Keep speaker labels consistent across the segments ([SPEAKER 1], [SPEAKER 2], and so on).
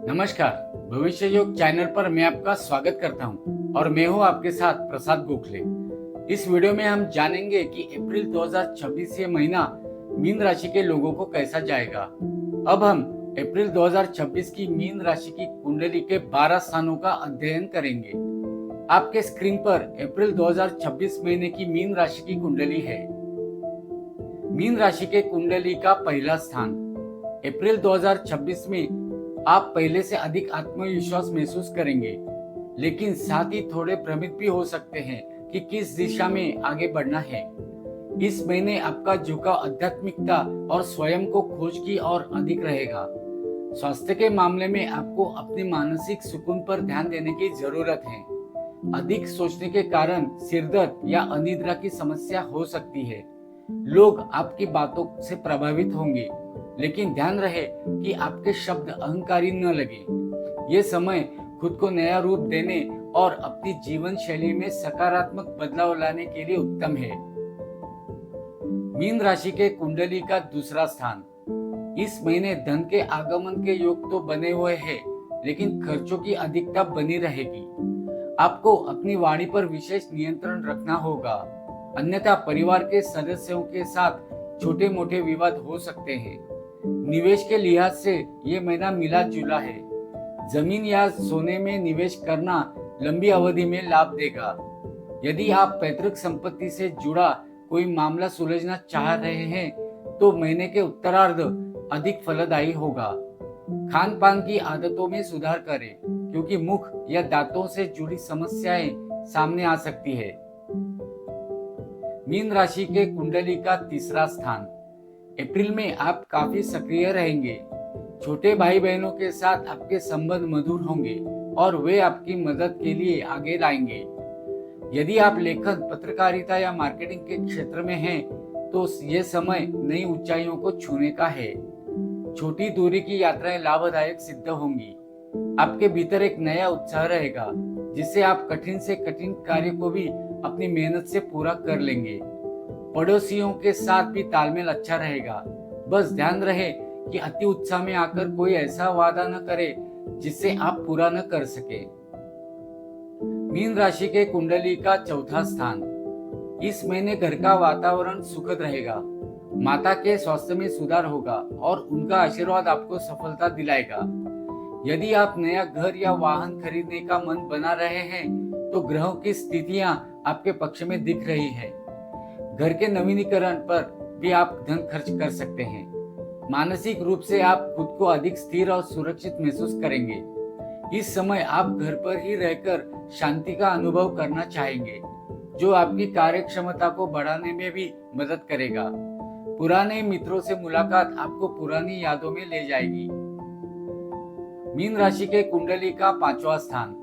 [SPEAKER 1] नमस्कार। भविष्य योग चैनल पर मैं आपका स्वागत करता हूं और मैं हूं आपके साथ प्रसाद गोखले। इस वीडियो में हम जानेंगे कि अप्रैल 2026 ये महीना मीन राशि के लोगों को कैसा जाएगा। अब हम अप्रैल 2026 की मीन राशि की कुंडली के 12 स्थानों का अध्ययन करेंगे। आपके स्क्रीन पर अप्रैल 2026 महीने की मीन राशि की कुंडली है। मीन राशि के कुंडली का पहला स्थान। अप्रैल 2026 में आप पहले से अधिक आत्मविश्वास महसूस करेंगे, लेकिन साथ ही थोड़े भ्रमित भी हो सकते हैं कि किस दिशा में आगे बढ़ना है। इस महीने आपका झुकाव आध्यात्मिकता और स्वयं को खोज की ओर अधिक रहेगा। स्वास्थ्य के मामले में आपको अपने मानसिक सुकून पर ध्यान देने की जरूरत है। अधिक सोचने के कारण सिरदर्द या अनिद्रा की समस्या हो सकती है। लोग आपकी बातों से प्रभावित होंगे, लेकिन ध्यान रहे कि आपके शब्द अहंकारी न लगे। ये समय खुद को नया रूप देने और अपनी जीवन शैली में सकारात्मक बदलाव लाने के लिए उत्तम है। मीन राशि के कुंडली का दूसरा स्थान। इस महीने धन के आगमन के योग तो बने हुए हैं, लेकिन खर्चों की अधिकता बनी रहेगी। आपको अपनी वाणी पर विशेष नियंत्रण रखना होगा, अन्यथा परिवार के सदस्यों के साथ छोटे मोटे विवाद हो सकते हैं। निवेश के लिहाज से ये महीना मिला जुला है। जमीन या सोने में निवेश करना लंबी अवधि में लाभ देगा। यदि आप पैतृक संपत्ति से जुड़ा कोई मामला सुलझना चाह रहे हैं, तो महीने के उत्तरार्ध अधिक फलदायी होगा। खान पान की आदतों में सुधार करें, क्योंकि मुख या दांतों से जुड़ी समस्याएं सामने आ सकती है। मीन राशि के कुंडली का तीसरा स्थान। अप्रैल में आप काफी सक्रिय रहेंगे। छोटे भाई बहनों के साथ आपके संबंध मधुर होंगे और वे आपकी मदद के लिए आगे लाएंगे। यदि आप लेखन, पत्रकारिता या मार्केटिंग के क्षेत्र में हैं, तो ये समय नई ऊंचाइयों को छूने का है। छोटी दूरी की यात्राएं लाभदायक सिद्ध होंगी। आपके भीतर एक नया उत्साह रहेगा, जिससे आप कठिन से कठिन कार्य को भी अपनी मेहनत से पूरा कर लेंगे। पड़ोसियों के साथ भी तालमेल अच्छा रहेगा। बस ध्यान रहे कि अति उत्साह में आकर कोई ऐसा वादा न करे जिससे आप पूरा न कर सके। मीन राशि के कुंडली का चौथा स्थान। इस महीने घर का वातावरण सुखद रहेगा। माता के स्वास्थ्य में सुधार होगा और उनका आशीर्वाद आपको सफलता दिलाएगा। यदि आप नया घर या वाहन खरीदने का मन बना रहे हैं, तो ग्रहों की स्थितियां आपके पक्ष में दिख रही है। घर के नवीनीकरण पर भी आप धन खर्च कर सकते हैं। मानसिक रूप से आप खुद को अधिक स्थिर और सुरक्षित महसूस करेंगे। इस समय आप घर पर ही रहकर शांति का अनुभव करना चाहेंगे, जो आपकी कार्य क्षमता को बढ़ाने में भी मदद करेगा। पुराने मित्रों से मुलाकात आपको पुरानी यादों में ले जाएगी। मीन राशि के कुंडली का पांचवा स्थान।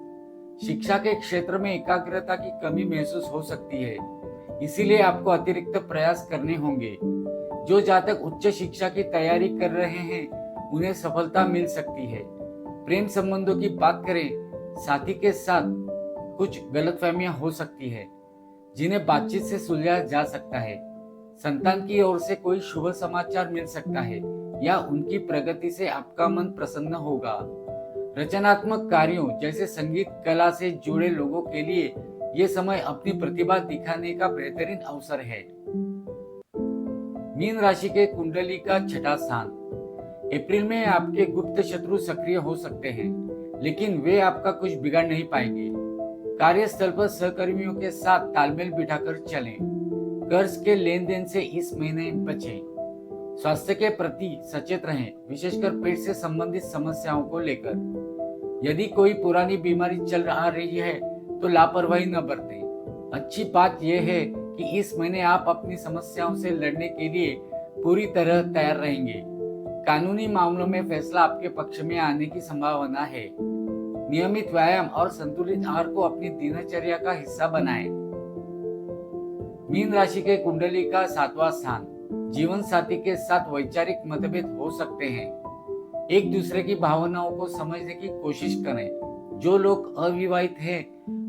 [SPEAKER 1] शिक्षा के क्षेत्र में एकाग्रता की कमी महसूस हो सकती है, इसीलिए आपको अतिरिक्त प्रयास करने होंगे। जो जातक उच्च शिक्षा की तैयारी कर रहे हैं, उन्हें सफलता मिल सकती है। प्रेम संबंधों की बात करें, साथी के साथ कुछ गलतफहमियां हो सकती है, जिन्हें बातचीत से सुलझाया जा सकता है। संतान की ओर से कोई शुभ समाचार मिल सकता है या उनकी प्रगति से आपका मन प्रसन्न होगा। रचनात्मक कार्यों जैसे संगीत कला से जुड़े लोगों के लिए ये समय अपनी प्रतिभा दिखाने का बेहतरीन अवसर है। मीन राशि के कुंडली का छठा स्थान। अप्रैल में आपके गुप्त शत्रु सक्रिय हो सकते हैं, लेकिन वे आपका कुछ बिगाड़ नहीं पाएंगे। कार्यस्थल पर सहकर्मियों के साथ तालमेल बिठाकर चलें। कर्ज के लेन देन से इस महीने बचें। स्वास्थ्य के प्रति सचेत रहें, विशेषकर पेट से संबंधित समस्याओं को लेकर। यदि कोई पुरानी बीमारी चल रही है, तो लापरवाही न बरतें। अच्छी बात यह है कि इस महीने आप अपनी समस्याओं से लड़ने के लिए पूरी तरह तैयार रहेंगे। कानूनी मामलों में फैसला आपके पक्ष में आने की संभावना है। नियमित व्यायाम और संतुलित आहार को अपनी दिनचर्या का हिस्सा बनाएं। मीन राशि के कुंडली का सातवां स्थान। जीवन साथी के साथ वैचारिक मतभेद हो सकते हैं। एक दूसरे की भावनाओं को समझने की कोशिश करें। जो लोग अविवाहित हैं,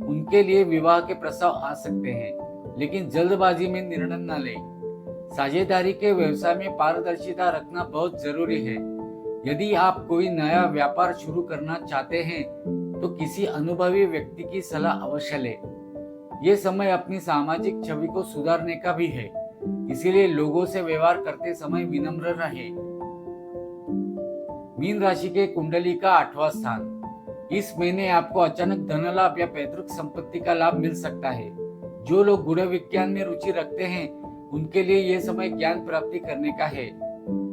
[SPEAKER 1] उनके लिए विवाह के प्रस्ताव आ सकते हैं, लेकिन जल्दबाजी में निर्णय न लें। साझेदारी के व्यवसाय में पारदर्शिता रखना बहुत जरूरी है। यदि आप कोई नया व्यापार शुरू करना चाहते हैं तो किसी अनुभवी व्यक्ति की सलाह अवश्य लें। ये समय अपनी सामाजिक छवि को सुधारने का भी है, इसीलिए लोगों से व्यवहार करते समय विनम्र रहें। मीन राशि के कुंडली का 8वां स्थान। इस महीने आपको अचानक धन लाभ या पैतृक संपत्ति का लाभ मिल सकता है। जो लोग गूढ़ विज्ञान में रुचि रखते हैं उनके लिए यह समय ज्ञान प्राप्ति करने का है।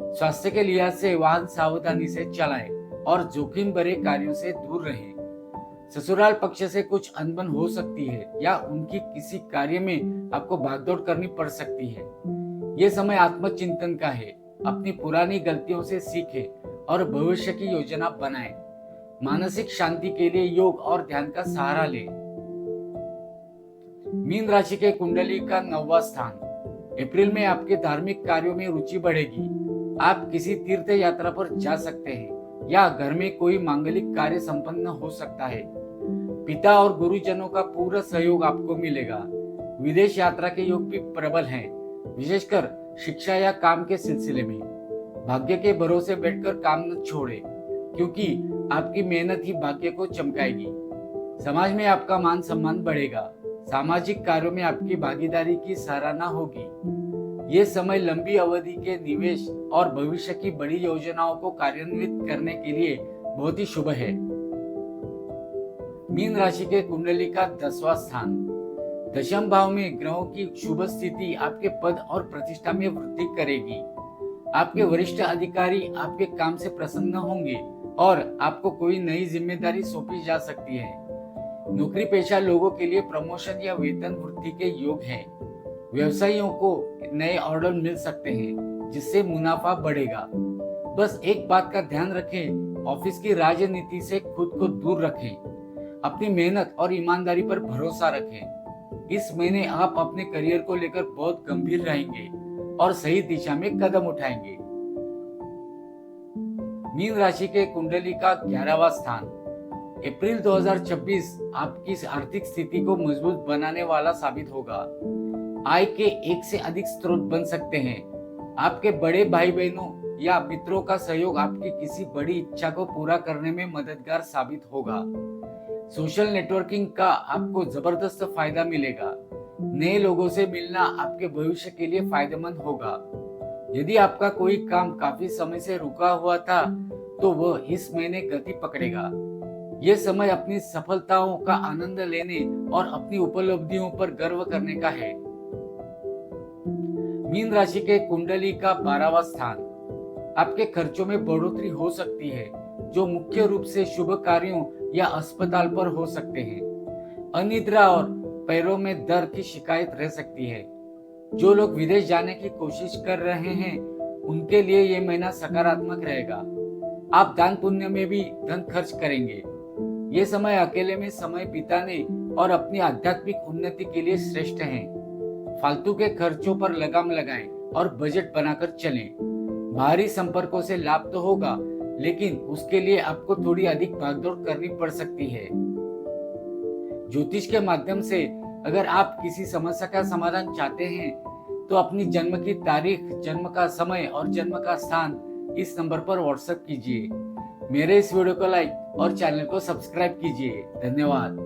[SPEAKER 1] स्वास्थ्य के लिहाज से वाहन सावधानी से चलाएं और जोखिम भरे कार्यों से दूर रहें। ससुराल पक्ष से कुछ अनबन हो सकती है या उनकी किसी कार्य में आपको भागदौड़ करनी पड़ सकती है। ये समय आत्मचिंतन का है। अपनी पुरानी गलतियों से सीखें और भविष्य की योजना बनाएं। मानसिक शांति के लिए योग और ध्यान का सहारा लें। मीन राशि के कुंडली का 9वां स्थान। अप्रैल में आपके धार्मिक कार्यों में रुचि बढ़ेगी। आप किसी तीर्थ यात्रा पर जा सकते हैं या घर में कोई मांगलिक कार्य संपन्न हो सकता है। पिता और गुरुजनों का पूरा सहयोग आपको मिलेगा। विदेश यात्रा के योग भी प्रबल हैं, विशेषकर शिक्षा या काम के सिलसिले में। भाग्य के भरोसे बैठकर काम न छोड़ें, क्योंकि आपकी मेहनत ही भाग्य को चमकाएगी। समाज में आपका मान सम्मान बढ़ेगा। सामाजिक कार्यों में आपकी भागीदारी की सराहना होगी। ये समय लंबी अवधि के निवेश और भविष्य की बड़ी योजनाओं को कार्यान्वित करने के लिए बहुत ही शुभ है। मीन राशि के कुंडली का 10वां स्थान। दशम भाव में ग्रहों की शुभ स्थिति आपके पद और प्रतिष्ठा में वृद्धि करेगी। आपके वरिष्ठ अधिकारी आपके काम से प्रसन्न होंगे और आपको कोई नई जिम्मेदारी सौंपी जा सकती है। नौकरी पेशा लोगों के लिए प्रमोशन या वेतन वृद्धि के योग हैं। व्यवसायियों को नए ऑर्डर मिल सकते हैं, जिससे मुनाफा बढ़ेगा। बस एक बात का ध्यान रखें, ऑफिस की राजनीति से खुद को दूर रखें। अपनी मेहनत और ईमानदारी पर भरोसा रखें। इस महीने आप अपने करियर को लेकर बहुत गंभीर रहेंगे और सही दिशा में कदम उठाएंगे। मीन राशि के कुंडली का 11वां स्थान। अप्रैल 2026 आपकी आर्थिक स्थिति को मजबूत बनाने वाला साबित होगा। आय के एक से अधिक स्रोत बन सकते हैं। आपके बड़े भाई बहनों या मित्रों का सहयोग आपकी किसी बड़ी इच्छा को पूरा करने में मददगार साबित होगा। सोशल नेटवर्किंग का आपको जबरदस्त फायदा मिलेगा। नए लोगों से मिलना आपके भविष्य के लिए फायदेमंद होगा। यदि आपका कोई काम काफी समय से रुका हुआ था तो वह इस महीने गति पकड़ेगा। यह समय अपनी सफलताओं का आनंद लेने और अपनी उपलब्धियों पर गर्व करने का है। मीन राशि के कुंडली का 12वां स्थान। आपके खर्चों में बढ़ोतरी हो सकती है, जो मुख्य रूप से शुभ कार्यों या अस्पताल पर हो सकते हैं। अनिद्रा और पैरों में दर्द की शिकायत रह सकती है। जो लोग विदेश जाने की कोशिश कर रहे हैं उनके लिए यह महीना सकारात्मक रहेगा। आप दान पुण्य में भी धन खर्च करेंगे। ये समय अकेले में समय बिताने और अपनी आध्यात्मिक उन्नति के लिए श्रेष्ठ है। फालतू के खर्चों पर लगाम लगाएं और बजट बनाकर चलें। बाहरी संपर्कों से लाभ तो होगा, लेकिन उसके लिए आपको थोड़ी अधिक भागदौड़ करनी पड़ सकती है। ज्योतिष के माध्यम से अगर आप किसी समस्या का समाधान चाहते हैं तो अपनी जन्म की तारीख, जन्म का समय और जन्म का स्थान इस नंबर पर व्हाट्सएप कीजिए। मेरे इस वीडियो को लाइक और चैनल को सब्सक्राइब कीजिए। धन्यवाद।